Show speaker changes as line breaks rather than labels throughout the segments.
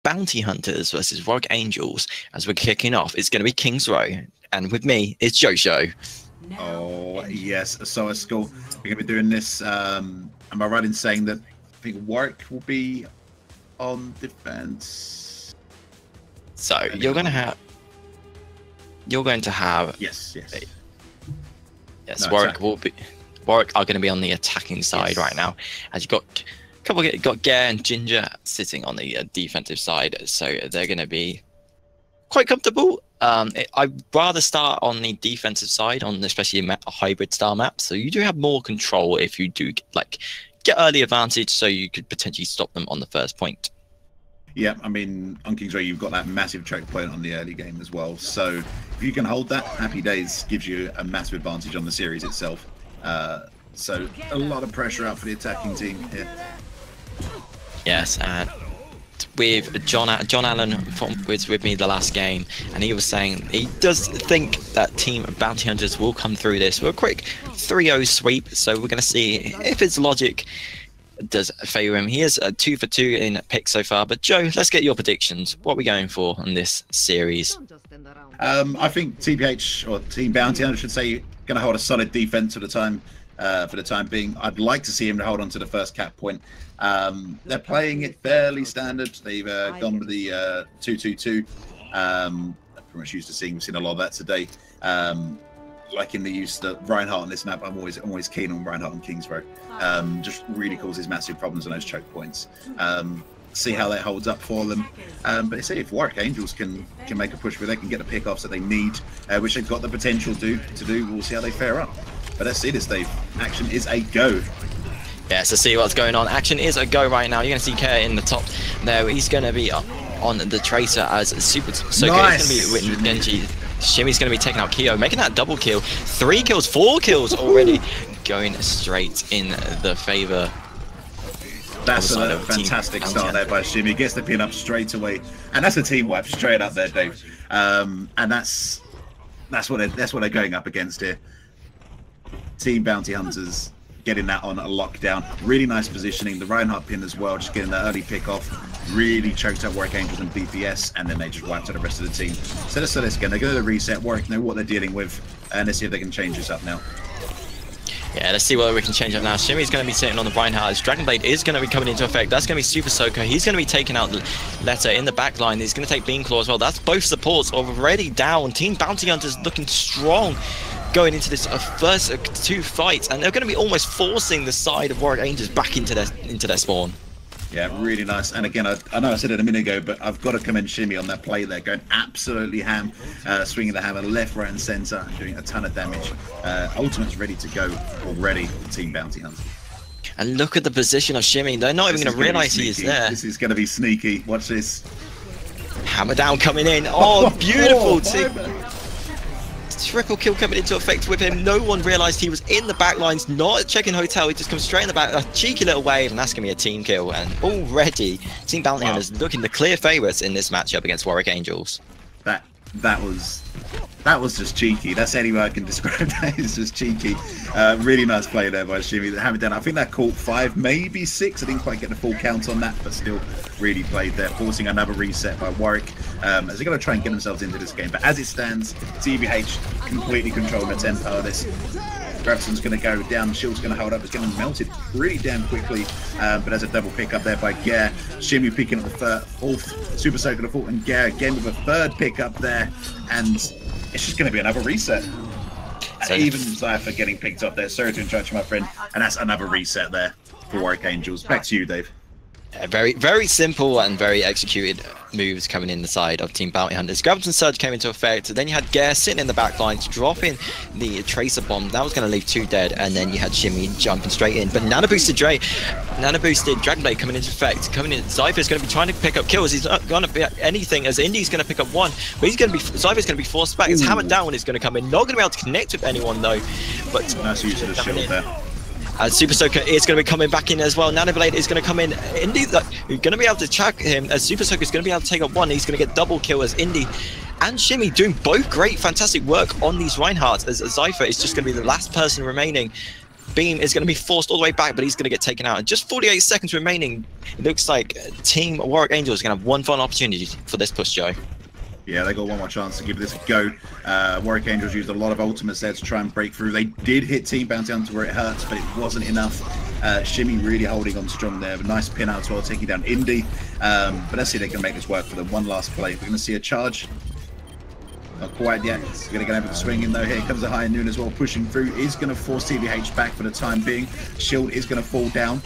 Bounty Hunters versus Warwick Angels as we're kicking off. It's going to be King's Row, and with me it's Jojo.
Oh yes, so it's cool. We're going to be doing this. Am I right in saying that I think Warwick will be on defense?
So you're going to have
yes.
No, Warwick are going to be on the attacking side right now, as you've got Gare and Ginger sitting on the defensive side, so they're going to be quite comfortable. I'd rather start on the defensive side, on especially a hybrid style map, so you do have more control if you do get early advantage, so you could potentially stop them on the first point.
Yeah, I mean, on King's Row, you've got that massive choke point on the early game as well. So if you can hold that, happy days, gives you a massive advantage on the series itself. So a lot of pressure out for the attacking team here.
Yes, and with John Allen was with me the last game, and he was saying he does think that Team Bounty Hunters will come through this with a quick 3-0 sweep. So we're going to see if his logic does favour him. He is 2 for 2 in picks so far. But Joe, let's get your predictions. What are we going for on this series?
I think TBH, or Team Bounty Hunter, should say, going to hold a solid defense for the time being. I'd like to see him to hold on to the first cap point. They're playing it fairly standard. They've gone with the 2-2-2. I'm pretty much used to seeing. We've seen a lot of that today. Like in the use of Reinhardt on this map, I'm always keen on Reinhardt on King's Row. Just really causes massive problems on those choke points. See how that holds up for them. But say if Warwick Angels can make a push where they can get the pickoffs that they need, which they've got the potential to do, we'll see how they fare up. But let's see this, Dave. Action is a go.
Yeah, so see what's going on. Action is a go right now. You're going to see Kerr in the top there. He's going to be on the Tracer as Super Soaker.
Nice.
He's going to be with Genji. Shimmy's going to be taking out Kyo, making that double kill. 3 kills, 4 kills already, going straight in the favour.
That's a fantastic start there by Shimmy. Gets the pin up straight away, and that's a team wipe straight up there, Dave. And that's what they're going up against here. Team Bounty Hunters getting that on a lockdown. Really nice positioning. The Reinhardt pin as well, just getting that early pick off. Really choked out Warwick Angels and DPS, and then they just wiped out the rest of the team. So let's do this again. They're going to reset. Warwick know what they're dealing with, and let's see if they can change this up now.
Yeah, let's see whether we can change up now. Shimmy's going to be sitting on the Reinhardt. His Dragon Blade is going to be coming into effect. That's going to be Super Soaker. He's going to be taking out the Letter in the back line. He's going to take Beam Claw as well. That's both supports already down. Team Bounty Hunters looking strong going into this first 2 fights, and they're going to be almost forcing the side of Warwick Angels back into their spawn.
Yeah, really nice. And again, I know I said it a minute ago, but I've got to commend Shimmy on that play there, going absolutely ham, swinging the hammer left, right, and centre, and doing a ton of damage. Ultimate's ready to go already for Team Bounty Hunter.
And look at the position of Shimmy. They're not even going to realise he is there.
This is going to be sneaky. Watch this.
Hammer down coming in. Oh, beautiful. Triple kill coming into effect with him. No one realised he was in the back lines, not checking hotel. He just comes straight in the back. A cheeky little wave, and that's going to be a team kill. And already, Team Bounty Hunters looking the clear favourites in this matchup against Warwick Angels.
That was just cheeky. That's any way I can describe that. It's just cheeky. Really nice play there by Shimmy. Hammer down. I think that caught 5, maybe 6. I didn't quite get the full count on that, but still really played there, forcing another reset by Warwick. As they're going to try and get themselves into this game. But as it stands, TBH completely controlling the tempo of this. Gravson's going to go down, Shield's going to hold up, it's going to melt it really damn quickly, but there's a double pick up there by Gare. Shimmy picking up the 4th, Super Soaker the 4th, and Gare again with a 3rd pick up there, and it's just going to be another reset. So even Zypher getting picked up there, sorry to interrupt you, my friend, and that's another reset there for Warwick Angels. Back to you, Dave.
Very, very simple and very executed moves coming in the side of Team Bounty Hunters. Gravity Surge came into effect. Then you had Gare sitting in the back line, dropping the Tracer Bomb. That was going to leave 2 dead. And then you had Shimmy jumping straight in. But Nano Boosted Dragon Blade coming into effect. Coming in, Zypher's going to be trying to pick up kills. He's not going to be anything, as Indy's going to pick up 1. But Zypher's going to be forced back. His Hammer Down is going to come in. Not going to be able to connect with anyone though. But
nice use of the shield there.
Super Soaker is going to be coming back in as well. Nanoblade is going to come in. Indy, you're going to be able to track him, as Super Soaker is going to be able to take up 1. He's going to get double kill as Indy and Shimmy doing both great, fantastic work on these Reinhardts, as Zypher is just going to be the last person remaining. Beam is going to be forced all the way back, but he's going to get taken out. And just 48 seconds remaining. It looks like Team Warwick Angels is going to have one final opportunity for this push, Joe.
Yeah, they got one more chance to give this a go. Warwick Angels used a lot of ultimates there to try and break through. They did hit Team Bounty Hunter where it hurts, but it wasn't enough. Shimmy really holding on strong there. Nice pin out as well, taking down Indy. But let's see if they can make this work for them. One last play. We're going to see a charge. Not quite yet. We're going to get over the swing in though. Here comes the high noon as well, pushing through. Is going to force TVH back for the time being. Shield is going to fall down.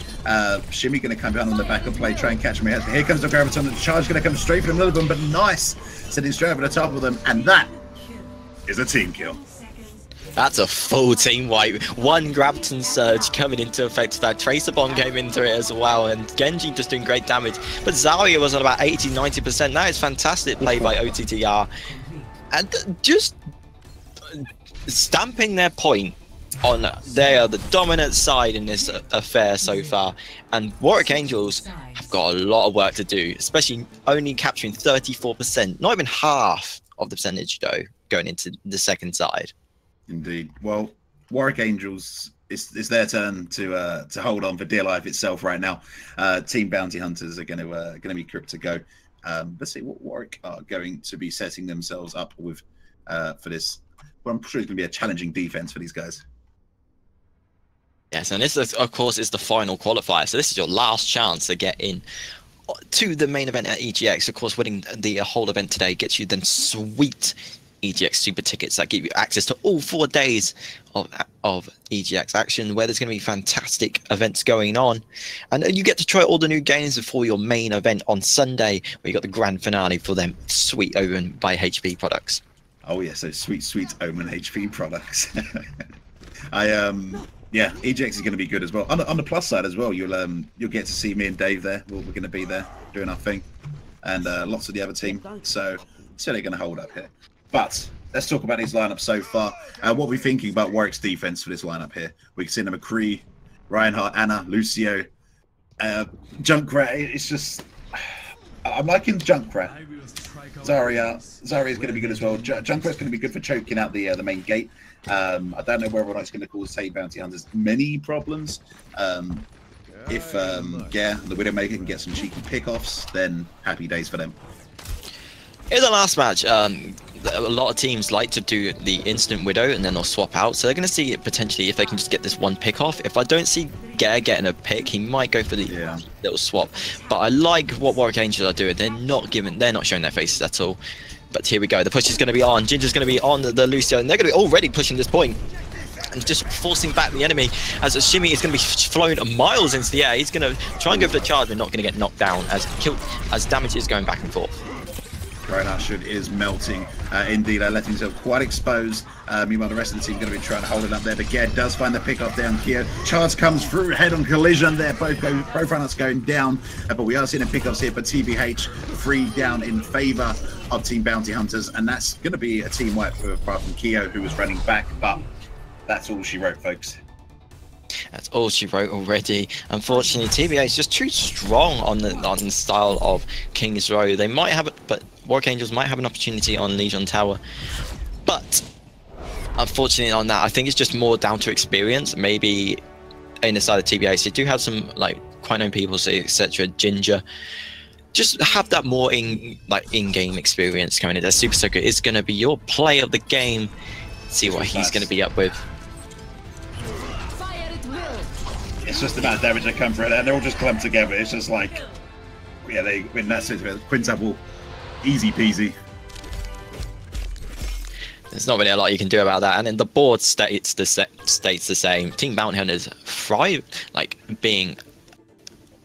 Shimmy going to come down on the back of play, try and catch him. Here comes the Graviton. The charge going to come straight from Lilibun, but nice. Sitting straight over the top of them. And that is a team kill.
That's a full team wipe. One Graviton Surge coming into effect. That Tracer Bomb came into it as well. And Genji just doing great damage. But Zarya was on about 80-90%. That is fantastic play by OTTR. And just stamping their point on they are the dominant side in this affair so far. And Warwick Angels have got a lot of work to do, especially only capturing 34%, not even half of the percentage though, going into the second side.
Indeed. Well, Warwick Angels, it's their turn to hold on for dear life itself right now. Team Bounty Hunters are going to be crypt to go. Let's see what Warwick are going to be setting themselves up with for this. Well, I'm sure it's going to be a challenging defense for these guys.
Yes, and this, of course, is the final qualifier. So this is your last chance to get in to the main event at EGX. Of course, winning the whole event today gets you then sweet EGX super tickets that give you access to all 4 days of EGX action, where there's going to be fantastic events going on, and you get to try all the new games before your main event on Sunday, where you got the grand finale for them sweet Omen by HP products.
Oh yeah, so sweet Omen HP products. Yeah, EGX is going to be good as well. On the plus side as well, you'll get to see me and Dave there. We're going to be there doing our thing, and lots of the other team. So they're going to hold up here. But let's talk about these lineups so far. What we're thinking about Warwick's defense for this lineup here. We can see them McCree, Reinhardt, Anna, Lucio, Junkrat. It's just, I'm liking Junkrat. Zarya is going to be good as well. Junkrat's going to be good for choking out the main gate. I don't know whether or not it's going to cause Team Bounty Hunters many problems. If the Widowmaker can get some cheeky pickoffs, then happy days for them.
In the last match, a lot of teams like to do the instant Widow and then they'll swap out. So they're going to see it potentially if they can just get this one pick off. If I don't see Gare getting a pick, he might go for the little swap. But I like what Warwick Angels are doing. They're not showing their faces at all. But here we go. The push is going to be on. Ginger's going to be on the Lucio, and they're going to be already pushing this point and just forcing back the enemy, as Shimmy is going to be flown miles into the air. He's going to try and go for the charge, but not going to get knocked down as damage is going back and forth.
Reinhardt is melting. Indeed, letting himself quite exposed. Meanwhile, the rest of the team going to be trying to hold it up there. But Gare does find the pick up down here. Charge comes through, head-on collision there. Both Reinhardt's going down. But we are seeing the pickups here for TBH. 3 down in favour of Team Bounty Hunters. And that's going to be a team wipe apart from Keo, who was running back. But that's all she wrote, folks.
That's all she wrote already. Unfortunately, TBA is just too strong on the style of King's Row. They might have it, but Warwick Angels might have an opportunity on Legion Tower. But unfortunately on that, I think it's just more down to experience. Maybe in the side of TBA, so they do have some like quite known people, say etc. Ginger. Just have that more in-game experience coming in. That Super Soaker is going to be your play of the game. See what he's going to be up with.
It's just about damage that come through, and they're all just clumped together. It's just like, yeah, they win that situation. Quintuple, easy peasy.
There's not really a lot you can do about that, and then the board states the same. Team Bounty Hunters thrive, being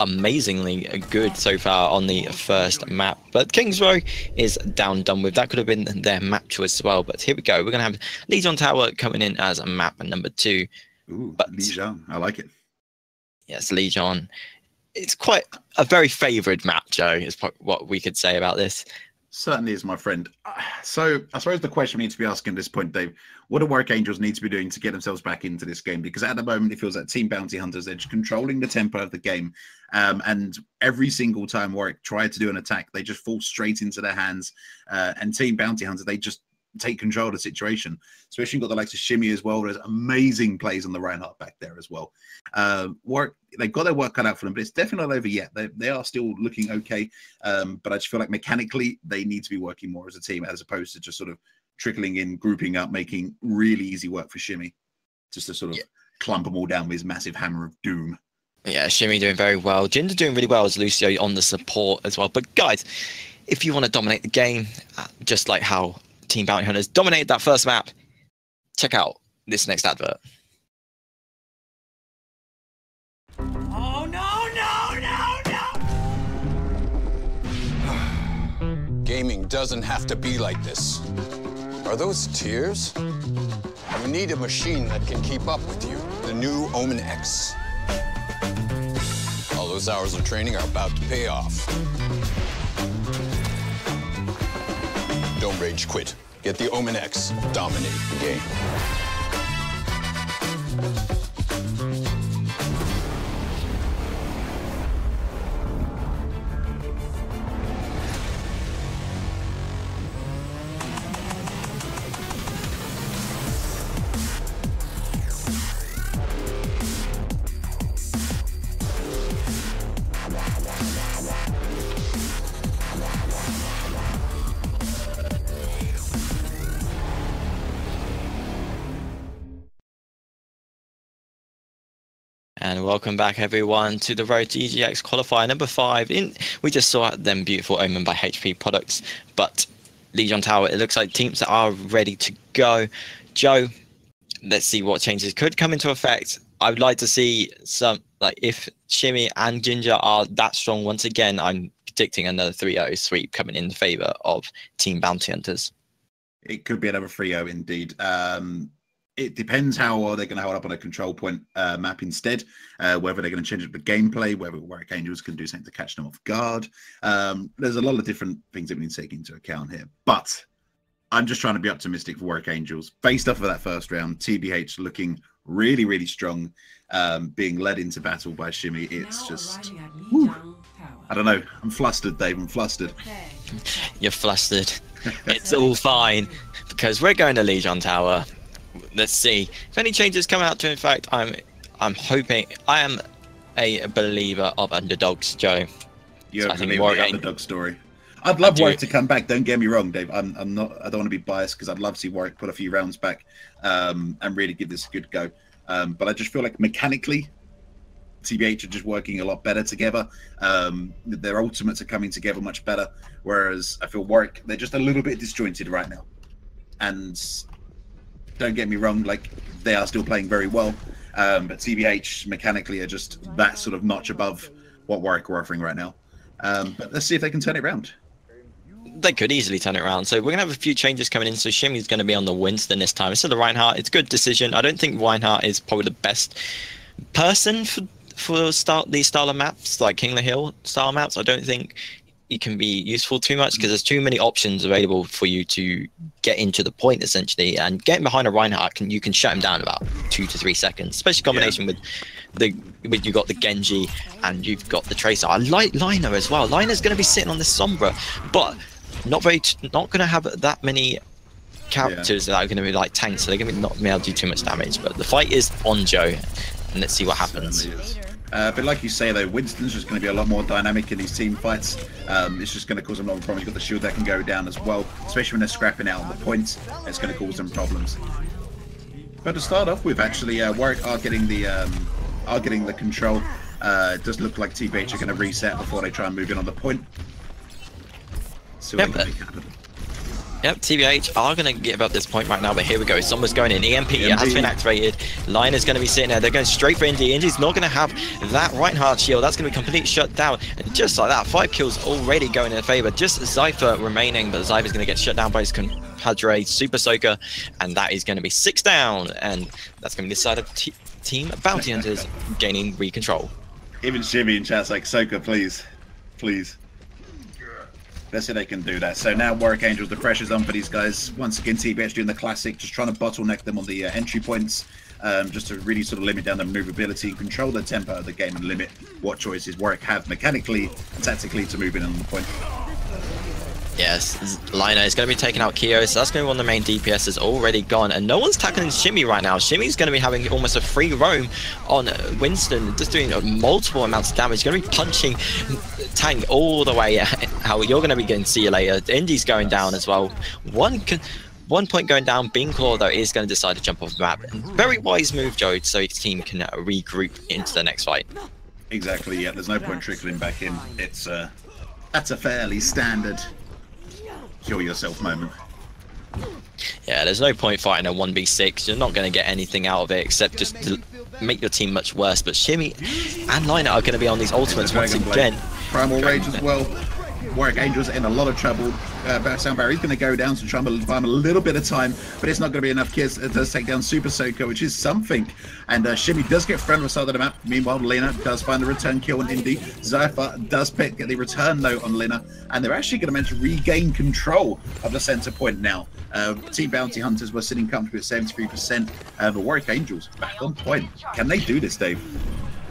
amazingly good so far on the first map, but King's Row is done with. That could have been their map choice as well. But here we go. We're gonna have Legion Tower coming in as a map number 2.
Ooh, but Legion, I like it.
Yes, Legion. It's quite a very favoured map, Joe, is what we could say about this.
Certainly is, my friend. So I suppose the question we need to be asking at this point, Dave, what do Warwick Angels need to be doing to get themselves back into this game? Because at the moment, it feels like Team Bounty Hunters, they're just controlling the tempo of the game. And every single time Warwick tried to do an attack, they just fall straight into their hands. And Team Bounty Hunters, they just take control of the situation, especially got the likes of Shimmy as well. There's amazing plays on the Reinhardt back there as well. Warwick, they've got their work cut out for them, but it's definitely not over yet. They are still looking okay, but I just feel like mechanically they need to be working more as a team as opposed to just sort of trickling in, grouping up, making really easy work for Shimmy just to sort of clump them all down with his massive hammer of doom. Yeah,
Shimmy doing very well. Jinder doing really well as Lucio on the support as well. But guys, if you want to dominate the game, just like how Team Bounty Hunters dominated that first map, check out this next advert.
Oh, no!
Gaming doesn't have to be like this. Are those tears? You need a machine that can keep up with you. The new Omen X. All those hours of training are about to pay off. Don't rage quit. Get the Omen X. Dominate the game.
And welcome back everyone to the Road to EGX qualifier number 5. We just saw them beautiful Omen by HP products, but Legion Tower, it looks like teams that are ready to go. Joe, let's see what changes could come into effect. I would like to see some, like if Shimmy and Ginger are that strong once again, I'm predicting another 3-0 sweep coming in favor of Team Bounty Hunters.
It could be another 3-0 indeed. It depends how well they're going to hold up on a control point map instead, whether they're going to change up the gameplay, whether Warwick Angels can do something to catch them off guard. There's a lot of different things that we need to take into account here. But I'm just trying to be optimistic for Warwick Angels. Based off of that first round, TBH looking really, really strong, being led into battle by Shimmy. It's just, whew, I don't know. I'm flustered, Dave. I'm flustered.
You're flustered. It's all fine because we're going to Legion Tower. Let's see if any changes come out to. In fact, I'm hoping. I am a believer of underdogs, Joe.
You're a believer of the underdog story. I'd love Warwick to come back. Don't get me wrong, Dave. I'm not. I don't want to be biased because I'd love to see Warwick put a few rounds back and really give this a good go. But I just feel like mechanically, TBH are just working a lot better together. Their ultimates are coming together much better. Whereas I feel Warwick, they're just a little bit disjointed right now. And don't get me wrong, like they are still playing very well, but TBH mechanically are just that sort of notch above what Warwick are offering right now. But let's see if they can turn it around.
They could easily turn it around. So we're gonna have a few changes coming in. So Shimmy's gonna be on the Winston this time instead of Reinhardt. It's a good decision. I don't think Reinhardt is probably the best person for these style of maps, like King of the Hill style maps. I don't think it can be useful too much because there's too many options available for you to get into the point essentially, and getting behind a Reinhardt you can shut him down in about 2 to 3 seconds, especially combination with you've got the Genji and you've got the Tracer. I like Liner as well. Liner's going to be sitting on the Sombra, but not going to have that many characters that are going to be like tanks, so they're going to not be able to do too much damage. But the fight is on, Joe, and let's see what happens.
But like you say, though, Winston's just going to be a lot more dynamic in these team fights. It's just going to cause them a lot of problems. You've got the shield that can go down as well, especially when they're scrapping out on the points. It's going to cause them problems. But to start off with, actually, Warwick are getting the control. It does look like TBH are going to reset before they try and move in on the point. So
Yep, TBH are going to give up this point right now, but here we go. Someone's going in. EMP has been activated. Liner's going to be sitting there. They're going straight for Indy. Indy's not going to have that Reinhardt shield. That's going to be completely shut down. And just like that, 5 kills already going in favor. Just Zypher remaining, but Zypher's going to get shut down by his compadre, Super Soaker. And that is going to be 6 down. And that's going to be the side of Team Bounty Hunters gaining re-control.
Even Shimmy in chat's like, Soaker, please. Please. Let's see if they can do that. So now Warwick Angels, the pressure's on for these guys. Once again, TBH doing the classic, just trying to bottleneck them on the entry points, just to really sort of limit down their maneuverability, control the tempo of the game, and limit what choices Warwick have mechanically and tactically to move in on the point.
Yeah, Yes, Lina is going to be taking out Kyo, so that's going to be one of the main DPSs already gone, and no one's tackling Shimmy right now. Shimmy's going to be having almost a free roam on Winston, just doing multiple amounts of damage. He's going to be punching Tank all the way out. You're going to be getting see you later. Indy's going down as well. One point going down. Beanclaw, though, is going to decide to jump off the map. Very wise move, Joe, so his team can regroup into the next fight.
Exactly, yeah. There's no point trickling back in. It's that's a fairly standard kill yourself moment.
Yeah, there's no point fighting a 1v6. You're not going to get anything out of it except just to make your team much worse. But Shimmy and Lina are going to be on these ultimates once again.
Primal Rage as well. Warwick Angels in a lot of trouble. Sound Barry's going to go down to try and buy him a little bit of time, but it's not going to be enough. Kids does take down Super Soaker, which is something. And Shimmy does get friend on the side of the map. Meanwhile, Lina does find the return kill on Indy. Zypher does get the return note on Lina, and they're actually going to manage to regain control of the center point now. Team Bounty Hunters were sitting comfortably at 73%. The Warwick Angels back on point. Can they do this, Dave?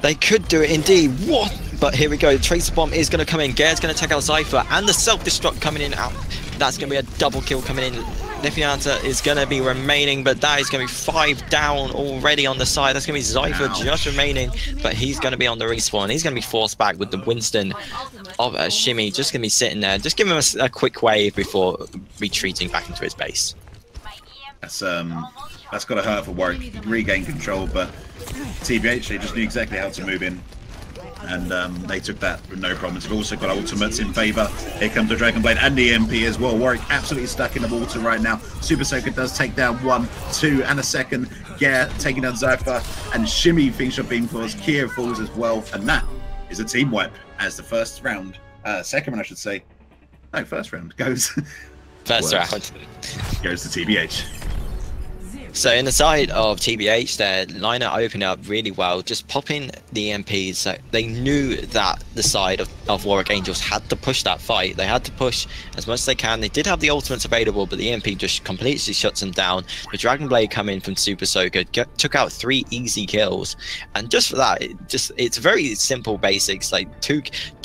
They could do it indeed. What? But here we go. The Tracer Bomb is going to come in. Gare's going to take out Zypher, and the self-destruct coming in out. That's going to be a double kill coming in. Lefianta is going to be remaining, but that is going to be 5 down already on the side. That's going to be Zypher just remaining, but he's going to be on the respawn. He's going to be forced back with the Winston of Shimmy. Just going to be sitting there. Just give him a quick wave before retreating back into his base.
That's got to hurt for Warwick. Regain control, but TBH, they just knew exactly how to move in, and they took that with no problems. They've also got ultimates in favour. Here comes the Dragon Blade and the MP as well. Warwick absolutely stuck in the water right now. Super Soaker does take down 1, 2, and a second. Gare taking down Zypher, and Shimmy finishes up Beamclaws. Kyo falls as well, and that is a team wipe as the first round, second round I should say. No, first round goes.
First round
goes to TBH.
So in the side of TBH, their lineup opened up really well, just popping the EMPs. So they knew that the side of Warwick Angels had to push that fight. They had to push as much as they can. They did have the ultimates available, but the EMP just completely shuts them down. The Dragon Blade come in from Super Soaker, took out 3 easy kills, and just for that, it's very simple basics. Like two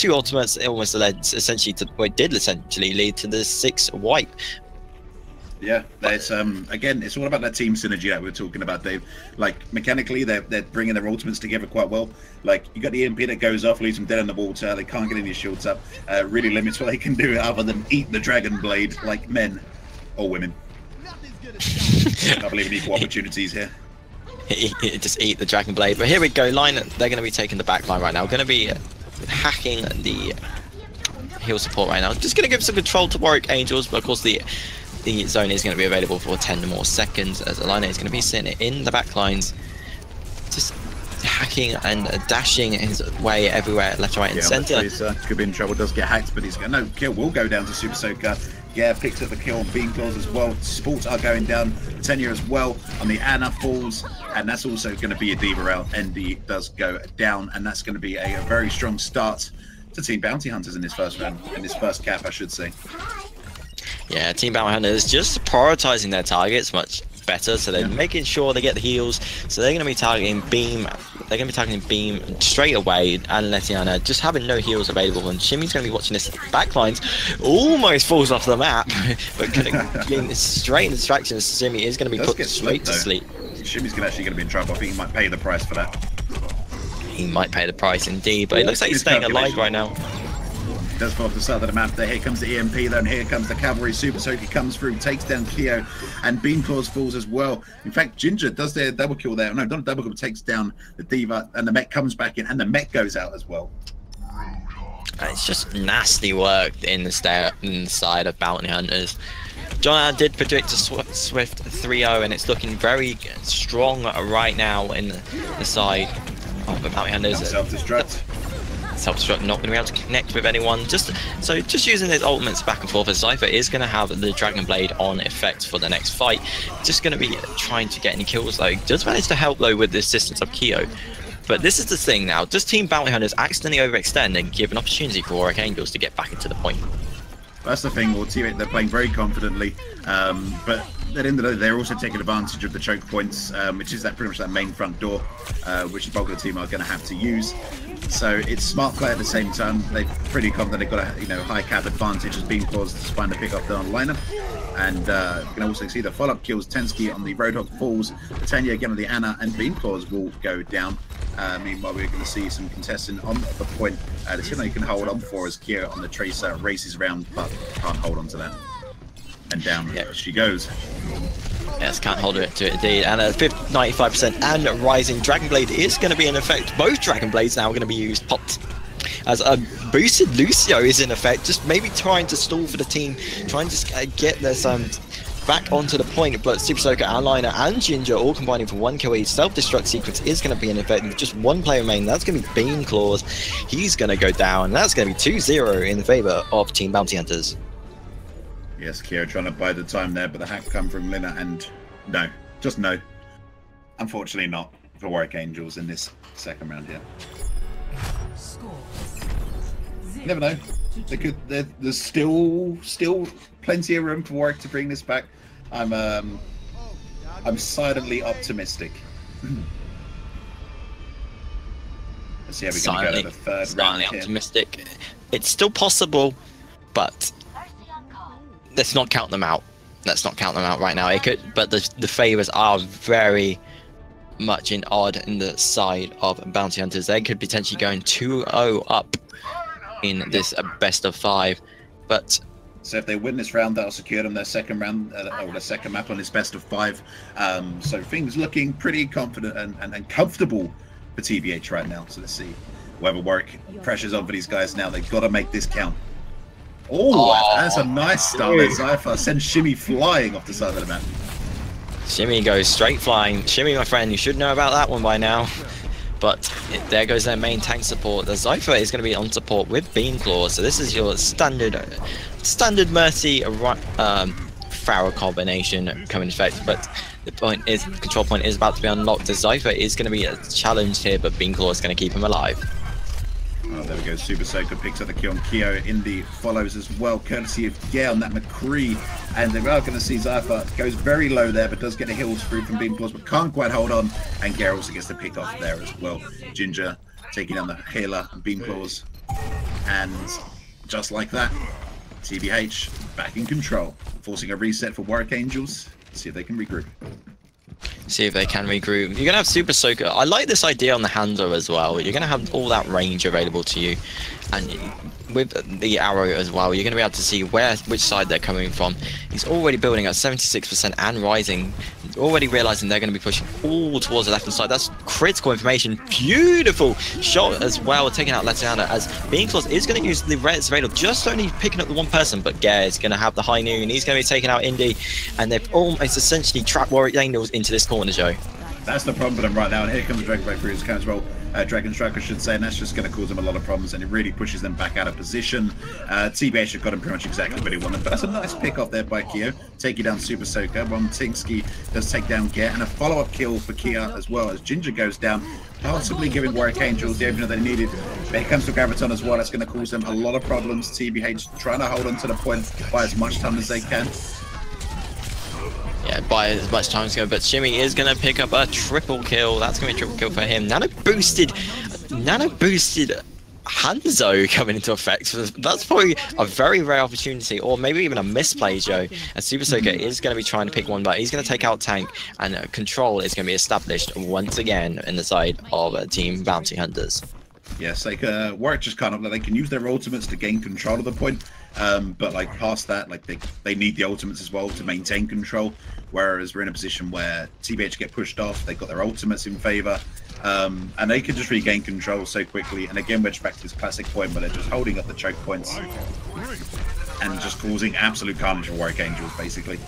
ultimates, it almost led essentially to, well, it did essentially lead to the 6th wipe.
Yeah, it's again, it's all about that team synergy that we were talking about, Dave. Like mechanically, they're bringing their ultimates together quite well. Like you got the EMP that goes off, leaves them dead in the water. They can't get any shields up. Really limits what they can do other than eat the Dragon Blade, like men or women. I believe in equal opportunities here.
Just eat the Dragon Blade. But here we go, line. They're going to be taking the back line right now. Going to be hacking the heal support right now. Just going to give some control to Warwick Angels, but of course the zone is going to be available for 10 more seconds as Alina is going to be sitting in the back lines, just hacking and dashing his way everywhere, left, right, and centre.
Could be in trouble, does get hacked, but he's going no kill will go down to Super Soaker. Yeah, picks up the kill on Beamclaws as well. Sports are going down. Tenure as well on the Anna falls, and that's also going to be a diva out. ND does go down, and that's going to be a very strong start to Team Bounty Hunters in this first round, in this first cap, I should say.
Yeah, Team Bounty Hunters just prioritizing their targets much better, so they're making sure they get the heals. So they're going to be targeting Beam. They're going to be targeting Beam straight away, and Letiana just having no heals available. And Shimmy's going to be watching this backlines. Almost falls off the map, but getting straight into distractions. Shimmy is going to be put straight to sleep.
Shimmy's actually going to be in trouble. I think he might pay the price for that.
He might pay the price indeed, but it looks like he's staying alive right now.
Does fall off the side of the map there. Here comes the EMP though, and here comes the cavalry. Super Soaker comes through, takes down Kyo, and Beamclaws falls as well. In fact, Ginger does their double kill there. No, not a double kill, but takes down the Diva, and the mech comes back in, and the mech goes out as well.
It's just nasty work in the side of Bounty Hunters. John did predict a swift 3-0, and it's looking very strong right now in the side of the Bounty Hunters.
Self-destruct.
Self-destruct not going to be able to connect with anyone. Just using his ultimates back and forth, as Zypher is going to have the Dragon Blade on effect for the next fight. Just going to be trying to get any kills though. Does manage to help though with the assistance of Kyo. But this is the thing now. Does Team Bounty Hunters accidentally overextend and give an opportunity for Warwick Angels to get back into the point?
That's the thing. Well, T8, they're playing very confidently, but at the end of the day, they're also taking advantage of the choke points, which is that pretty much that main front door, which the bulk of the team are going to have to use. So it's smart play at the same time. They're pretty confident they've got a high cap advantage as being caused to find the pick off the liner. And you can also see the follow-up kills. Tensky on the Roadhog falls. Tanya again on the Anna, and Beamclaws will go down. Meanwhile, we're going to see some contestant on the point. The Sinner you can hold on for as Kia on the Tracer races around, but can't hold on to that. And down she goes.
Yes, can't hold it to it indeed. And 95% and rising. Dragon Blade is going to be in effect. Both Dragon Blades now are going to be used, popped. As a boosted Lucio is in effect, just maybe trying to stall for the team, trying to get this back onto the point, but Super Soaker, Liner, and Ginger all combining for one kill each. Self-destruct sequence is going to be in effect with just one player main. That's going to be Beamclaws. He's going to go down. That's going to be 2-0 in favour of Team Bounty Hunters.
Yes, Kira trying to buy the time there, but the hack come from Lina, and no, just no. Unfortunately not for Warwick Angels in this second round here. You never know. They could. There's still plenty of room for Warwick to bring this back. I'm silently optimistic. Let's see how we're going to go to the third round here.
Optimistic. It's still possible, but let's not count them out. Let's not count them out right now. It could, but the favors are very much in odd in the side of Bounty Hunters. They could potentially go in 2-0 up in this best of 5, but
so if they win this round, that'll secure them their second round or their second map on this best of 5. So things looking pretty confident and comfortable for TBH right now. So let's see whether Warwick pressures on for these guys now. They've got to make this count. Oh, that's a nice start. Zypher sends Shimmy flying off the side of the map.
Shimmy goes straight flying. Shimmy, my friend, you should know about that one by now. But there goes their main tank support. The Zypher is going to be on support with Beamclaw. So this is your standard Mercy Pharaoh combination coming into effect. But the point is, control point is about to be unlocked. The Zypher is going to be challenged here, but Beamclaw is going to keep him alive.
Oh, there we go. Super Soaker picks up the kill on Kyo in the follows as well, courtesy of Gale on that McCree. And they are going to see Zypher goes very low there, but does get a heal through from Beamclaws, but can't quite hold on. And Gale also gets the pick off there as well. Ginger taking down the healer and Beamclaws. And just like that, TBH back in control, forcing a reset for Warwick Angels. See if they can regroup.
See if they can regroup. You're going to have Super Soaker. I like this idea on the handler as well. You're going to have all that range available to you. And with the arrow as well, you're going to be able to see which side they're coming from. He's already building at 76% and rising. Already realizing they're going to be pushing all towards the left-hand side. That's critical information. Beautiful shot as well, taking out Letiana, as Beamclaws is going to use the red Radar, just only picking up the one person, but Gare is going to have the high noon. He's going to be taking out Indy, and they've almost essentially trapped Warwick Angels into this corner, Joe. That's
the problem for them right now, and here comes the Dragon Blade through his count as well. Dragon Strike, I should say, and that's just going to cause them a lot of problems, and it really pushes them back out of position. TBH have got him pretty much exactly what he wanted, but that's a nice pick off there by Kyo. Taking down Super Soaker. Tinsky does take down Gare, and a follow-up kill for Kia as well, as Ginger goes down, possibly giving Warwick Angels the opener they needed. But here comes the Graviton as well. That's going to cause them a lot of problems. TBH trying to hold on to the point by as much time as they can.
Yeah, by as much time as go, but Shimmy is going to pick up a triple kill. That's going to be a triple kill for him. Nano boosted Hanzo coming into effect. That's probably a very rare opportunity, or maybe even a misplay, Joe. And Super Soaker is going to be trying to pick one, but he's going to take out Tank, and control is going to be established once again in the side of Team Bounty Hunters.
Yes, like Warwick just kind of, they can use their ultimates to gain control of the point. But like past that, like they need the ultimates as well to maintain control. Whereas we're in a position where TBH get pushed off, they've got their ultimates in favor, and they can just regain control so quickly. And again, we're just back to this classic point where they're just holding up the choke points and just causing absolute carnage for Warwick Angels, basically.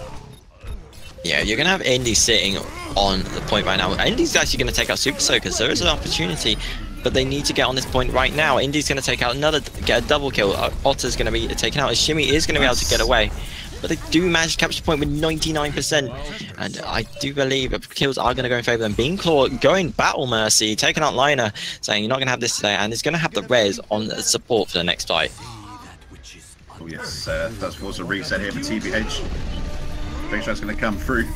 Yeah, you're going to have Indy sitting on the point right now. Indy's actually going to take out Super Soaker, so there is an opportunity, but they need to get on this point right now. Indy's going to take out get a double kill. Otter's going to be taken out. Shimmy is going to be able to get away, but they do manage to capture the point with 99%. And I do believe kills are going to go in favor of them. Beamclaw going Battle Mercy, taking out Liner, saying you're not going to have this today, and it's going to have the res on the support for the next fight.
Oh yes, that's force a reset here for TBH. Drake shot's going to come through.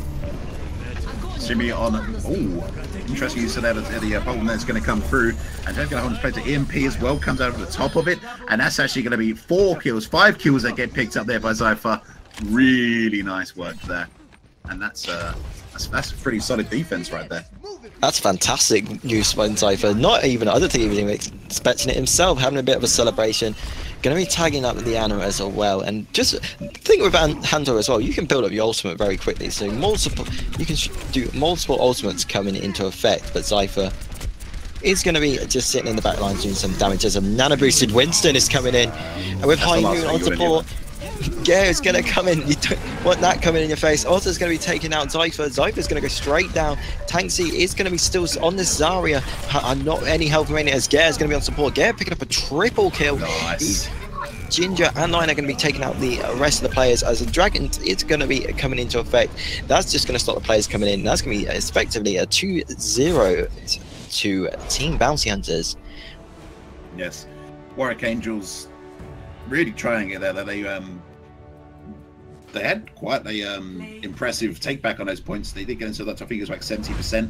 Jimmy on. Oh, interesting use of that. The bottom there's going to come through, and then going to hold his play to EMP as well. Comes out of the top of it, and that's actually going to be 4 kills, 5 kills that get picked up there by Zypher. Really nice work there, and that's a pretty solid defense right there.
That's fantastic use by Zypher. Not even, I don't think he was even expecting it himself, having a bit of a celebration. Going to be tagging up the Ana as well, and just think with Handler as well, you can build up your ultimate very quickly, so you can do multiple ultimates coming into effect, but Zypher is going to be just sitting in the back lines doing some damage as a nano boosted Winston is coming in, and with High Moon on support, Gare is going to come in. You don't want that coming in your face. Otto's going to be taking out Zypher. Zypher's going to go straight down. Tanksy is going to be still on this Zarya. Not any help remaining as Gare is going to be on support. Gare picking up a triple kill.
Nice.
Ginger and Lion are going to be taking out the rest of the players as the Dragon is going to be coming into effect. That's just going to stop the players coming in. That's going to be effectively a 2-0 to Team Bounty Hunters.
Yes. Warwick Angels really trying it there. They had quite a impressive take back on those points. They did get into that. I think it was like 70%.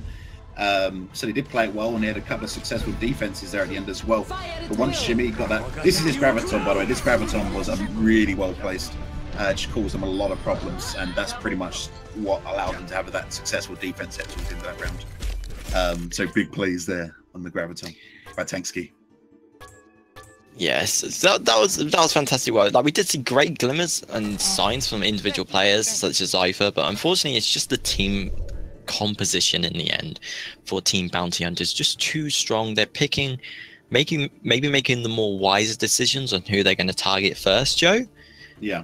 So they did play it well, and they had a couple of successful defenses there at the end as well. But once Shimmy got that, this is his graviton, by the way. This graviton was really well placed. It caused them a lot of problems, and that's pretty much what allowed them to have that successful defense set towards the end of that round. So big plays there on the graviton by Tanksky.
Yes, that was fantastic work. Like, we did see great glimmers and signs from individual players such as Zypher, but unfortunately it's just the team composition in the end for Team Bounty Hunters just too strong. They're maybe making the more wiser decisions on who they're going to target first, Joe.
Yeah.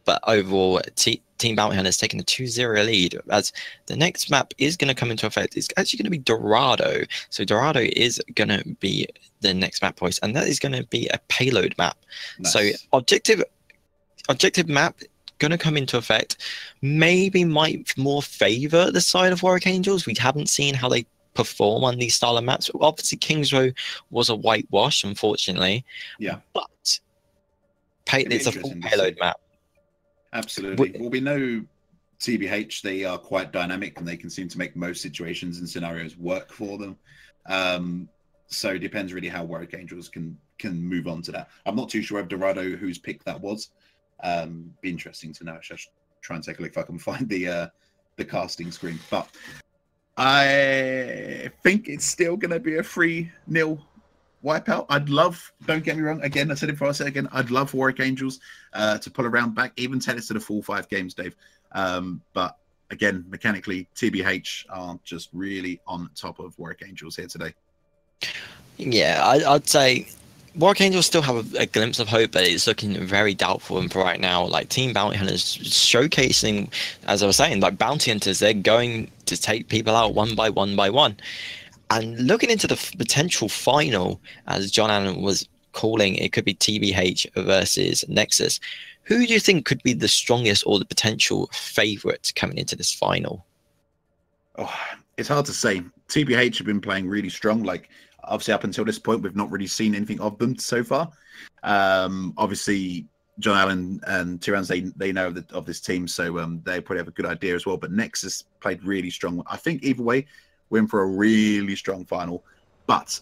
But overall, Team Bounty Hunters taking a 2-0 lead as the next map is going to come into effect. It's actually going to be Dorado. So Dorado is going to be the next map voice, and that is going to be a payload map. Nice. So objective map going to come into effect. Maybe might more favor the side of Warwick Angels. We haven't seen how they perform on these style of maps. Obviously, Kings Row was a whitewash, unfortunately.
Yeah.
But it's a full payload map.
Absolutely. Well, we know TBH, they are quite dynamic, and they can seem to make most situations and scenarios work for them. So it depends really how Warwick Angels can move on to that. I'm not too sure if Dorado, whose pick that was. Be interesting to know. I should try and take a look if I can find the casting screen. But I think it's still going to be a 3-0 wipeout. Don't get me wrong, again, I said it before, I said it again, I'd love Warwick Angels to pull a round back, even take us to the full 5 games, Dave. But again, mechanically, TBH are just really on top of Warwick Angels here today. Yeah,
I'd say Warwick Angels still have a glimpse of hope, but it's looking very doubtful for right now. Like, Team Bounty Hunters showcasing, as I was saying, like Bounty Hunters, they're going to take people out one by one. And looking into the potential final, as John Allen was calling, it could be TBH versus Nexus. Who do you think could be the strongest or the potential favorite coming into this final?
Oh, it's hard to say. TBH have been playing really strong. Like, obviously, up until this point, we've not really seen anything of them so far. Obviously, John Allen and Tyrans, they know of this team, so they probably have a good idea as well. But Nexus played really strong. I think either way, we're in for a really strong final. But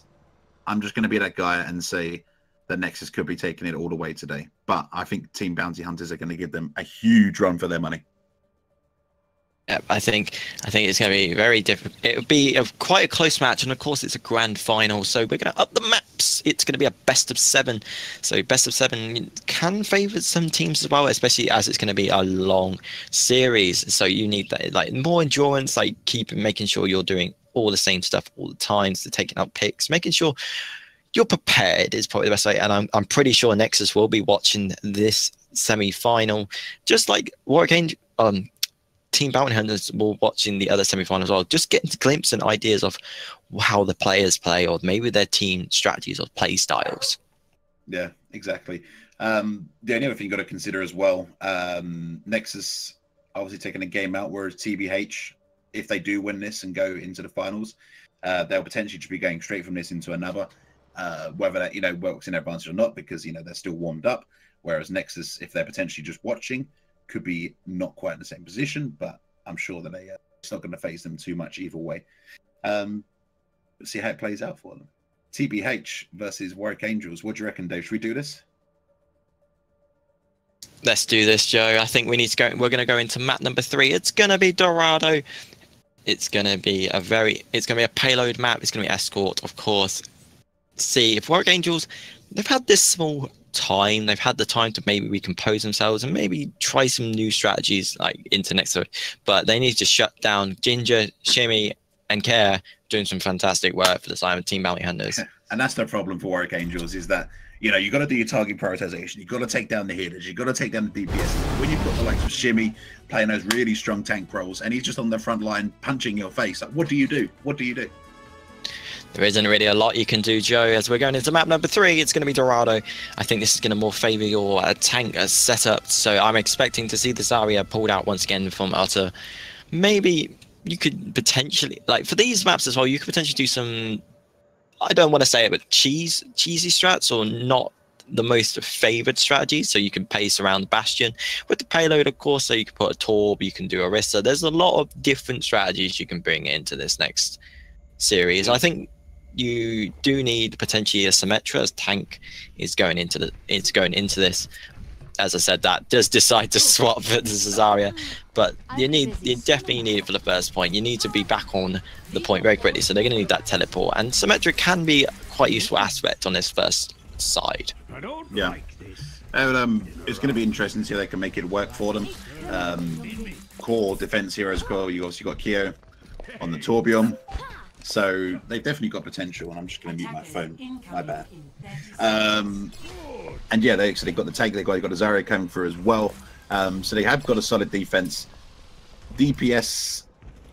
I'm just going to be that guy and say that Nexus could be taking it all the way today. But I think Team Bounty Hunters are going to give them a huge run for their money.
Yeah, I think it's going to be very different. It'll be quite a close match, and of course it's a grand final, so we're going to up the maps. It's going to be a best of 7. So best of 7 can favour some teams as well, especially as it's going to be a long series. So you need that, like, more endurance, like making sure you're doing all the same stuff all the time, so taking out picks, making sure you're prepared is probably the best way. And I'm pretty sure Nexus will be watching this semi-final, just like Warwick Angel. Team Bounty Hunters will watching the other semi-final as well, just getting a glimpse and ideas of how the players play, or maybe their team strategies or play styles.
Yeah, exactly. The only other thing you've got to consider as well, Nexus obviously taking a game out, whereas TBH, if they do win this and go into the finals, they'll potentially be going straight from this into another, whether that, works in their advantage or not, because, they're still warmed up. Whereas Nexus, if they're potentially just watching, could be not quite in the same position, but I'm sure that it's not going to phase them too much either way. Let's see how it plays out for them. TBH versus Warwick Angels. What do you reckon, Dave? Should we do this?
Let's do this, Joe. I think we need to go. We're going to go into map number 3. It's going to be Dorado. It's going to be a payload map. It's going to be escort, of course. See, if Warwick Angels, they've had this small time. They've had the time to maybe recompose themselves and maybe try some new strategies like into Nexus. But they need to shut down Ginger, Shimmy, and Care, doing some fantastic work for the side of Team Bounty Hunters.
And that's the problem for Warwick Angels, is that, you know, you got to do your target prioritization. You got to take down the healers. You got to take down the DPS. When you've got the likes of Shimmy playing those really strong tank roles, and he's just on the front line punching your face, like, what do you do? What do you do?
There isn't really a lot you can do, Joe. As we're going into map number 3, it's going to be Dorado. I think this is going to more favor your tank setup. So I'm expecting to see the Zarya pulled out once again from Utter. Maybe you could potentially, like for these maps as well, you could potentially do some, I don't want to say it, but cheesy strats, or not the most favored strategies. So you can pace around the Bastion with the payload, of course. So you can put a Torb, you can do Orisa. There's a lot of different strategies you can bring into this next series. I think you do need potentially a Symmetra, as tank is going into this. As I said, that does decide to swap for the Zarya, but you definitely need it for the first point. You need to be back on the point very quickly, so they're going to need that teleport. And Symmetra can be quite a useful aspect on this first side.
Yeah, it's going to be interesting to see how they can make it work for them. Core defense heroes, you obviously got Kyo on the Torbjorn. So they've definitely got potential, and I'm just going to mute my phone. My bad. And yeah, they've got the tank. They've got a Zarya coming through as well. So they have got a solid defense. DPS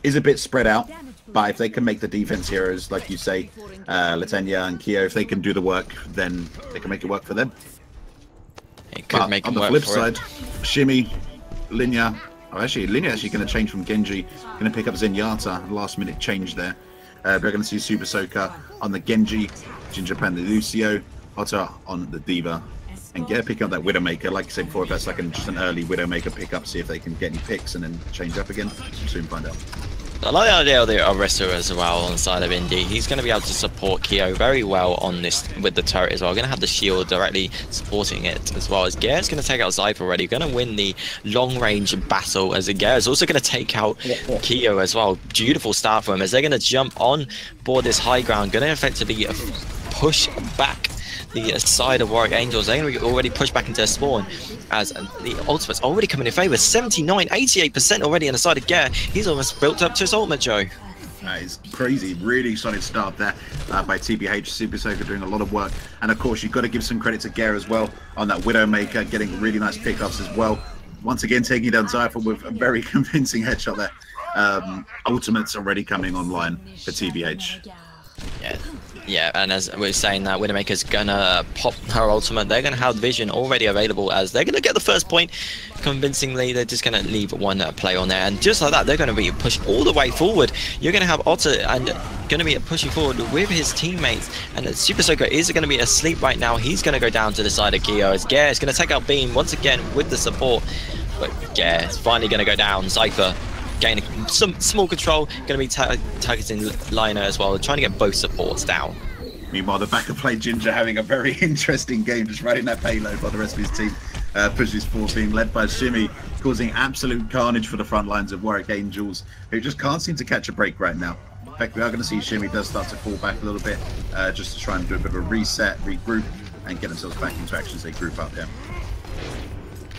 is a bit spread out, but if they can make the defense heroes, like you say, Latenya and Kyo, if they can do the work, then they can make it work for them.
It could make it work.
On the flip side, Shimmy, Linya. Oh, actually, Linya actually going to change from Genji. Going to pick up Zenyatta. Last minute change there. We're going to see Super Soaker on the Genji, Ginger Panda Lucio, Otter on the Diva, and picking up that Widowmaker. Like I said before, if that's like just an early Widowmaker pickup, see if they can get any picks and then change up again. We'll soon find out.
I like the idea of the Orisa as well on the side of Indy. He's going to be able to support Kyo very well on this with the turret as well. Going to have the shield directly supporting it, as well as Gare's going to take out Zypher already. Going to win the long range battle, as Gare is also going to take out Kyo as well. Beautiful start for him as they're going to jump on board this high ground. Going to effectively push back the side of Warwick Angels. They're going to be already pushed back into their spawn, as the ultimate's already coming in favor. 79, 88% already on the side of Gare. He's almost built up to his ultimate, Joe.
That is crazy. Really solid start there by TBH. Super Soaker doing a lot of work. And of course, you've got to give some credit to Gare as well on that Widowmaker, getting really nice pickups as well. Once again, taking down Zypher with a very convincing headshot there. Ultimate's already coming online for TBH.
Yeah, and as we're saying that Widowmaker's gonna pop her ultimate, they're gonna have Vision already available, as they're gonna get the first point convincingly. They're just gonna leave one play on there, and just like that, they're gonna be pushed all the way forward. You're gonna have Otter and gonna be pushing forward with his teammates, and Super Soaker is gonna be asleep right now. He's gonna go down to the side of Kyo, as Gare is gonna take out Beam once again with the support, but Gare is finally gonna go down. Zypher gaining some small control, going to be targeting Liner as well, trying to get both supports down.
Meanwhile, the back of play Ginger having a very interesting game, just riding that payload while the rest of his team pushes forward, being led by Shimmy, causing absolute carnage for the front lines of Warwick Angels, who just can't seem to catch a break right now. In fact, we are going to see Shimmy does start to fall back a little bit, just to try and do a bit of a reset, regroup, and get themselves back into action as they group up there.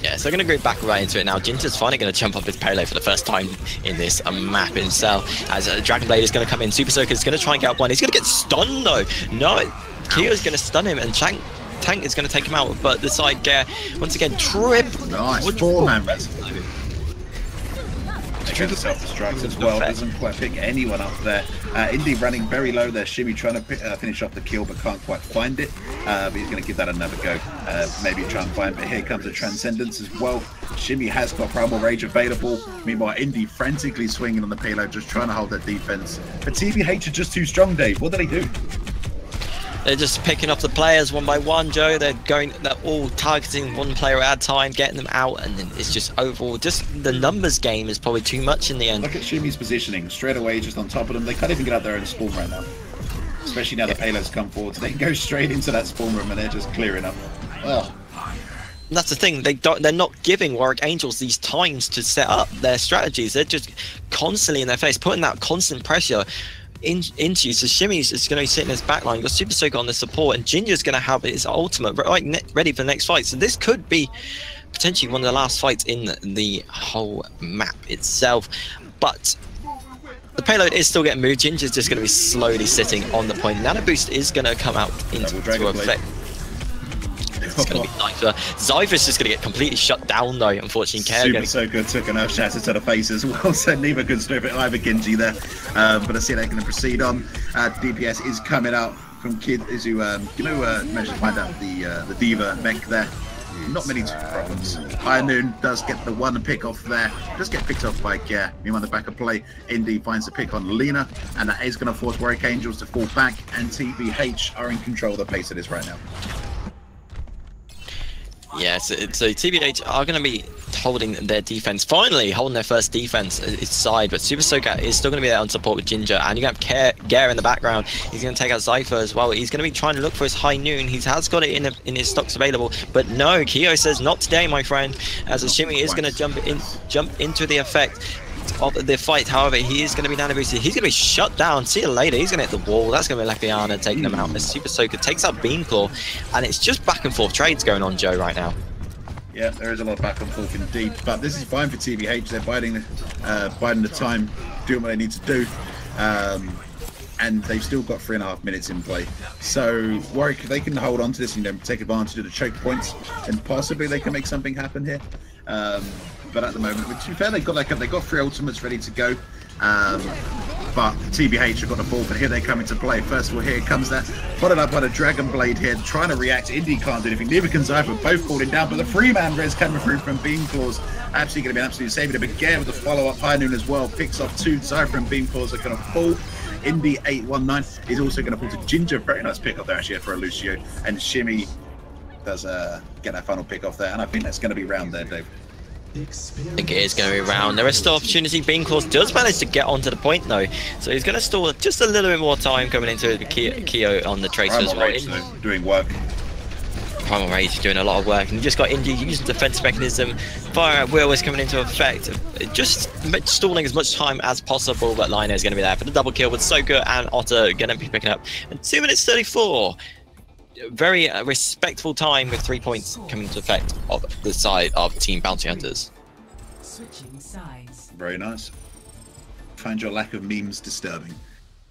Yeah, so they're going to go back right into it now. Ginger's finally going to jump off his payload for the first time in this map himself. As Dragon Blade is going to come in. Super Soaker is going to try and get up one. He's going to get stunned though. No, Kyo's going to stun him, and Tank is going to take him out. But the side Gare, once again, trip.
Nice, four-man resonated. Trying to self-destruct as well, doesn't quite pick anyone up there. Indy running very low there. Shimmy trying to finish off the kill, but can't quite find it. But he's going to give that another go. Maybe try and find, but here comes a Transcendence as well. Shimmy has got Primal Rage available. Meanwhile, Indy frantically swinging on the payload, just trying to hold that defense. But TBH is just too strong, Dave. What did he do?
They're just picking up the players one by one, Joe. They're all targeting one player at a time, getting them out, and then it's just overall, just the numbers game is probably too much in the end.
Look at Shimmy's positioning, straight away just on top of them. They can't even get out there and spawn right now. Especially now the payloads come forward. So they can go straight into that spawn room and they're just clearing up. Oh.
And that's the thing, they're not giving Warwick Angels these times to set up their strategies. They're just constantly in their face, putting that constant pressure into you. So Shimmy's is going to be sitting in his backline. You've got Super Soaker on the support, and Ginger's going to have his ultimate ready for the next fight. So this could be potentially one of the last fights in the whole map itself. But the payload is still getting moved. Ginger's just going to be slowly sitting on the point. Nano Boost is going to come out into effect. It's going to be nice. Zypher's just going to get completely shut down though, unfortunately.
Super Soaker took an earth shatter to the face as well, so neither could strip it, either Genji there. But I see they're going to proceed on. DPS is coming out from Kid who, managed to find out the Diva mech there. Not many problems. High Noon does get the one pick off there. Does get picked off by Gare. Meanwhile, the back of play, Indy finds the pick on Lena, and that is going to force Warwick Angels to fall back, and TBH are in control of the pace of this right now.
Yeah, so TBH are going to be holding their defense, finally holding their first defense side, but Super Soaker is still going to be there on support with Ginger, and you're going to have Gare in the background. He's going to take out Zypher as well. He's going to be trying to look for his High Noon. He has got it in his stocks available, but no, Kyo says not today, my friend, as a Shimmy is going to jump into the effect of the fight. However, he is going to be nano boosted. He's going to be shut down. See you later. He's going to hit the wall. That's going to be Lepiana taking him out. As Super Soaker takes out Beamclaw, and it's just back and forth trades going on, Joe, right now.
Yeah, there is a lot of back and forth indeed, but this is fine for TBH. They're biding the time, doing what they need to do, and they've still got 3.5 minutes in play. So Warwick, they can hold on to this and take advantage of the choke points, and possibly they can make something happen here. But at the moment, to be fair, they've got 3 ultimates ready to go. But TBH have got the ball, but here they come into play. First of all, here comes that, followed up by the Dragon Blade here, trying to react. Indy can't do anything. Neither can Zypher, both falling down, but the 3-man res coming through from Beamclaws. Absolutely going to be an absolute saving. But Gare with the follow-up, High Noon as well, picks off 2. Zypher and Beamclaws are going to fall. Indy 819 is also going to fall to Ginger. Very nice pick up there actually for a Lucio. And Shimmy does get that final pick off there. And I think that's going to be round there, Dave.
I think it is going to be round. There is still opportunity. Beamclaws does manage to get onto the point though, so he's going to stall just a little bit more time coming into Kyo on the Tracer as well.
Doing work.
Primal Rage doing a lot of work, and you just got Indy using defense mechanism. Fire at Will is coming into effect, just stalling as much time as possible, but Lino is going to be there for the double kill with Soaker and Otter going to be picking up. And 2 minutes 34. Very respectful time with 3 points coming into effect of the side of Team Bounty Hunters.
Switching sides.
Very nice. Find your lack of memes disturbing.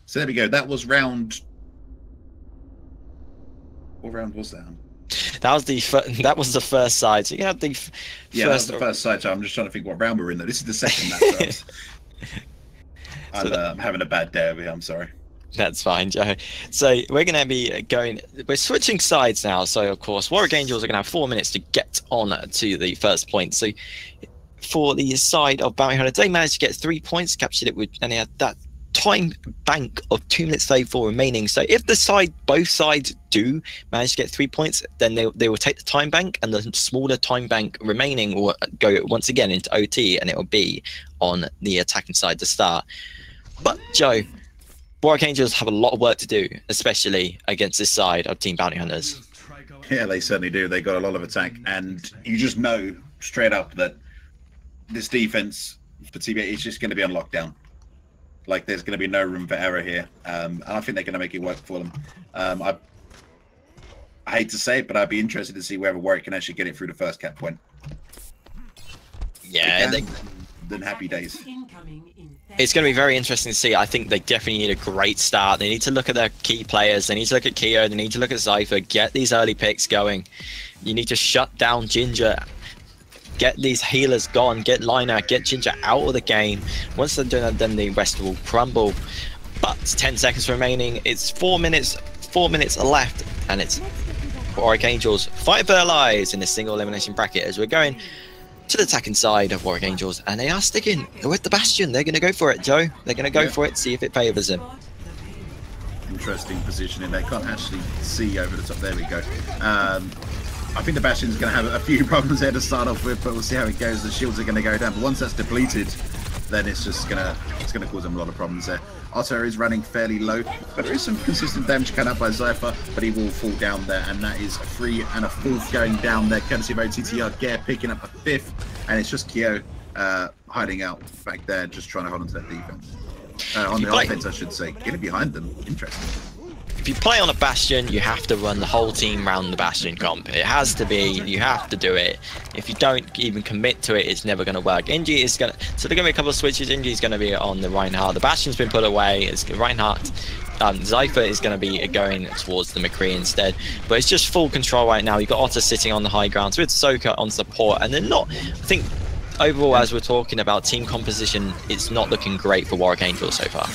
So there we go. That was round. What round was that?
That was the first side. So you have the
first. That was the first side. So I'm just trying to think what round we're in. Though this is the second match. I'm having a bad day over here. I'm sorry.
That's fine, Joe. So we're going to be we're switching sides now. So of course, Warwick Angels are going to have 4 minutes to get on to the first point. So for the side of Bounty Hunter, they managed to get 3 points, captured it with, and they had that time bank of 2 minutes 34 remaining. So if both sides do manage to get 3 points, then they will take the time bank, and the smaller time bank remaining will go once again into OT, and it will be on the attacking side to start. But Joe, Warwick Angels have a lot of work to do, especially against this side of Team Bounty Hunters.
Yeah, they certainly do. They got a lot of attack, and you just know straight up that this defense for TBA is just going to be on lockdown. Like, there's going to be no room for error here, and I think they're going to make it work for them. I hate to say it, but I'd be interested to see whether Warwick can actually get it through the first cap point.
Yeah,
then happy days.
It's going to be very interesting to see. I think they definitely need a great start. They need to look at their key players. They need to look at Kyo. They need to look at Zypher. Get these early picks going. You need to shut down Ginger. Get these healers gone. Get Lina. Get Ginger out of the game. Once they're done, then the rest will crumble. But 10 seconds remaining. It's 4 minutes. 4 minutes left, and it's Warwick Angels fight for their lives in a single elimination bracket as we're going to the attacking side of Warwick Angels, and they are sticking with the Bastion. They're going to go for it, Joe. They're going to go for it, see if it favours them.
interesting positioning. They can't actually see over the top. There we go. I think the Bastion's going to have a few problems there to start off with, but we'll see how it goes. The shields are going to go down, but once that's depleted, then it's just going to cause them a lot of problems there. Otto is running fairly low, but there is some consistent damage coming up by Zypher, but he will fall down there, and that is a 3 and a 4th going down there, courtesy of OTTR. Gare picking up a 5th, and it's just Kyo hiding out back there, just trying to hold on to that defense. On the offense, I should say. Getting behind them. Interesting.
If you play on a Bastion, you have to run the whole team round the Bastion comp. It has to be, you have to do it. If you don't even commit to it, it's never going to work. Inji is going to, so there are going to be a couple of switches. Inji is going to be on the Reinhardt. The Bastion's been put away. It's Reinhardt. Zypher is going to be going towards the McCree instead. But it's just full control right now. You've got Otter sitting on the high ground with Soka on support. And they're not, I think, overall, as we're talking about team composition, it's not looking great for Warwick Angels so far.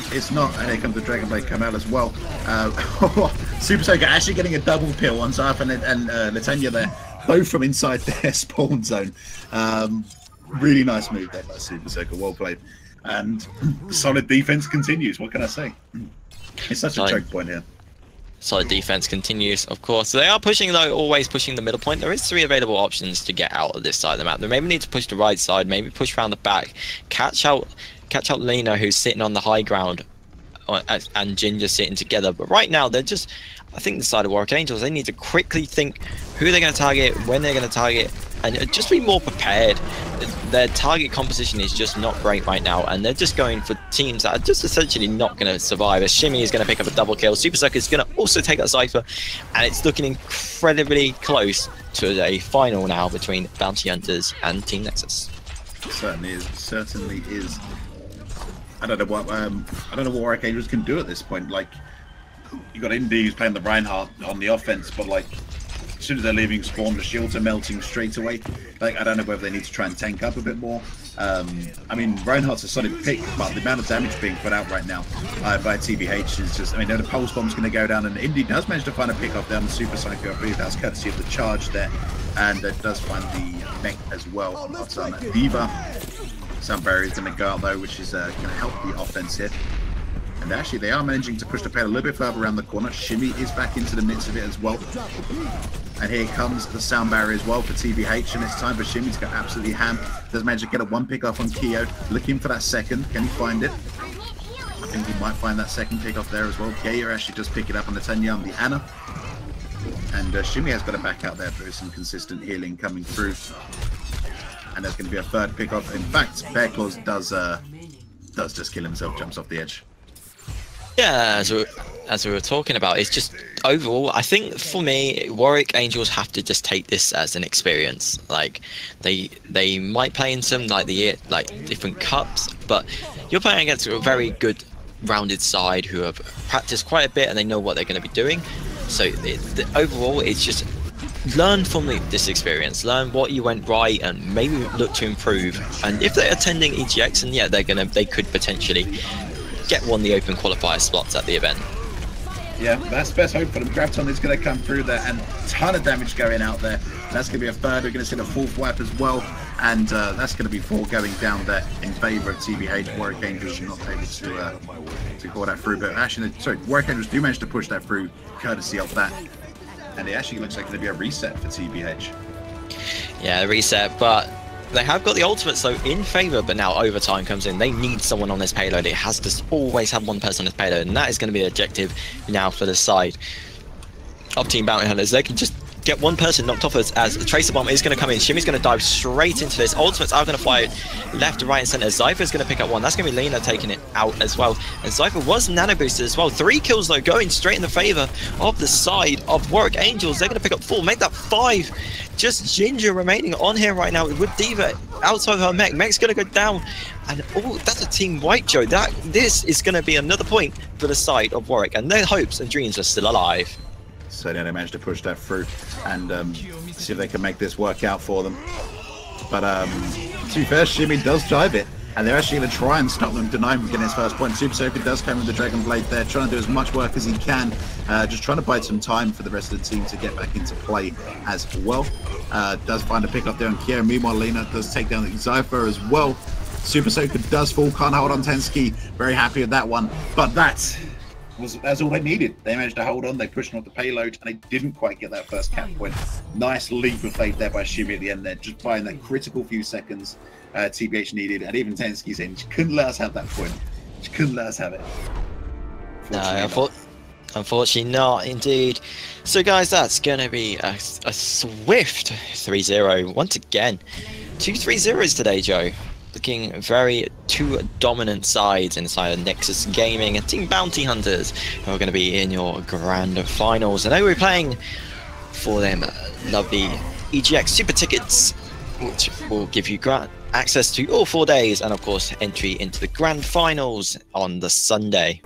It's not, and here comes the Dragonblade come out as well. Super Soaker actually getting a double kill on Zarf and Latanya there, both from inside their spawn zone. Really nice move there by Super Soaker, well played. And solid defense continues, what can I say? It's such a choke point here.
Solid defense continues, of course. They are pushing, though, always pushing the middle point. There is 3 available options to get out of this side of the map. They maybe need to push the right side, maybe push around the back, catch out Lena, who's sitting on the high ground, and Ginger sitting together. But right now, they're just, I think the side of Warwick Angels, they need to quickly think who they're going to target, when they're going to target, and just be more prepared. Their target composition is just not great right now, and they're just going for teams that are just essentially not going to survive. As Shimmy is going to pick up a double kill, Super Sucker is going to also take that Cypher, and it's looking incredibly close to a final now between Bounty Hunters and Team Nexus.
It certainly is. Certainly is. I don't know what Warwick Angels can do at this point. Like, you got Indy who's playing the Reinhardt on the offense, but like, as soon as they're leaving spawn, the shields are melting straight away. Like, I don't know whether they need to try and tank up a bit more. I mean, Reinhardt's a solid pick, but the amount of damage being put out right now by TBH is just, I mean, the pulse bomb's going to go down, and Indy does manage to find a pick off down the Supersonic. I believe that's courtesy of the charge there, and it does find the mech as well. That's on Diva. Some barriers going to go out though, which is going to help the offense here. And actually, they are managing to push the payload a little bit further around the corner. Shimmy is back into the midst of it as well. And here comes the sound barrier as well for TBH, and it's time for Shimmy to go absolutely ham. Does manage to get a 1 pick off on Kyo. Looking for that second. Can he find it? I think he might find that second pick off there as well. Gaia actually just pick it up on the Tanya on the Anna. And Shimmy has got it back out there, but there's some consistent healing coming through. And there's going to be a 3rd pick off. In fact, Bear Claws does just kill himself, jumps off the edge.
Yeah, as we were talking about, it's just overall, I think for me, Warwick Angels have to just take this as an experience. Like, they might play in some like different cups, but you're playing against a very good rounded side who have practiced quite a bit and they know what they're going to be doing. So overall, it's just learn from this experience, learn what you went right, and maybe look to improve. And if they're attending EGX, and yeah, they could potentially get one of the open qualifier slots at the event.
Yeah, that's best hope for them. Graviton is going to come through there, and a ton of damage going out there. That's going to be a 3rd. We're going to see the 4th wipe as well, and that's going to be 4 going down there in favour of TBH. Warwick Angels not able to call that through, but actually, sorry, Warwick Angels do manage to push that through, courtesy of that. And it actually looks like going to be a reset for TBH. Yeah,
a reset, but they have got the ultimate, so in favour, but now overtime comes in. They need someone on this payload. It has to always have one person on this payload, and that is going to be the objective now for the side of Team Bounty Hunters. They can just get one person knocked off as the Tracer Bomb is going to come in. Shimmy's going to dive straight into this. Ultimates are going to fly left to right and centre. Zypher's going to pick up one. That's going to be Lena taking it out as well. And Zypher was nano boosted as well. 3 kills though, going straight in the favour of the side of Warwick Angels. They're going to pick up 4, make that 5. Just Ginger remaining on here right now with Diva outside her mech. Mech's going to go down. And oh, that's a team wipe, Joe. This is going to be another point for the side of Warwick. And their hopes and dreams are still alive.
So they managed to push that through and see if they can make this work out for them. But to be fair, Shimmy does drive it, and they're actually going to try and stop them, deny him from getting his first point. Super Soaker does come with the Dragon Blade there, trying to do as much work as he can, just trying to bide some time for the rest of the team to get back into play as well. Does find a pick up there on Kyo. Meanwhile, Lena does take down the Zypher as well. Super Soaker does fall, can't hold on Tensky. Very happy with that one, but that that's all they needed. They managed to hold on. They pushed off the payload, and they didn't quite get that first cap point. Nice leap of faith there by Shimmy at the end there, just buying that critical few seconds TBH needed. And even Tensky saying she couldn't let us have that point. She couldn't let us have it.
No, unfortunately not, indeed. So guys, that's going to be a swift 3-0 once again. 2 3-0s today, Joe. Looking very two dominant sides inside of Nexus Gaming and Team Bounty Hunters, who are going to be in your grand finals. I know we're playing for them lovely EGX Super Tickets, which will give you access to all 4 days and of course entry into the grand finals on the Sunday.